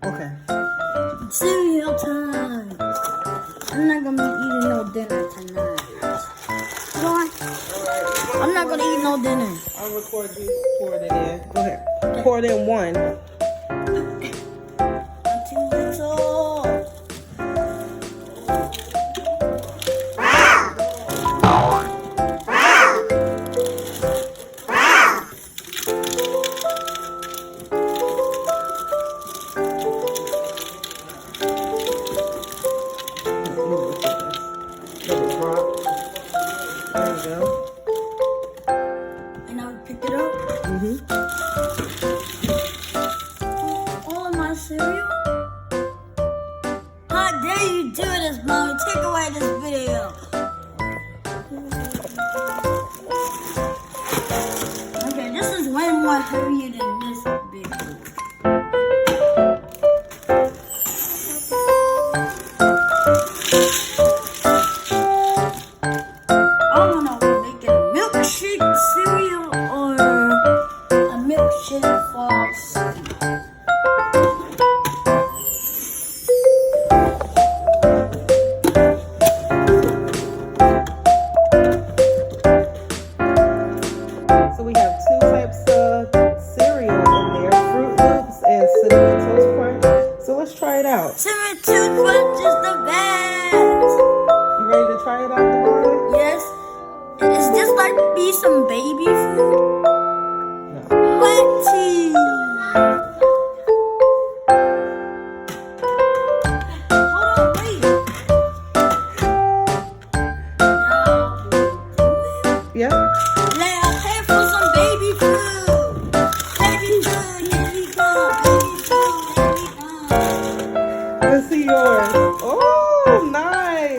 Okay. Cereal time. I'm not gonna be eating no dinner tonight. Why? I'm not gonna eat no dinner. I'll record you. Pour it in. Go ahead. Pour it in one. I'm too little. Let it drop. There you go. And now we picked it up. All of my cereal? How dare you do this, Mommy? Take away this video. Okay, this is way more heavier than this video. I don't know if we're making a milkshake cereal or a milkshake frosty. So we have two types of cereal in there, Fruit Loops and Cinnamon Toast Crunch. So let's try it out. Cinnamon Toast Crunch is the best. You ready to try it out, Devon? Yes. Is this like be some baby food? No. What? Hold on, wait. Yep. Now, pay for some baby food. Baby food, here we go. Baby food, here we go. Let's see yours. Oh, nice.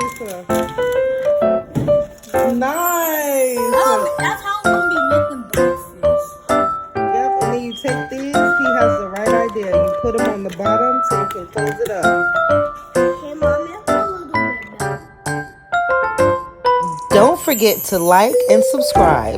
Nice. That's how I'm gonna be making breakfast. Yep, and then you take these. He has the right idea. You put them on the bottom so you can close it up. Hey, Mommy, that's a little bit better. Don't forget to like and subscribe.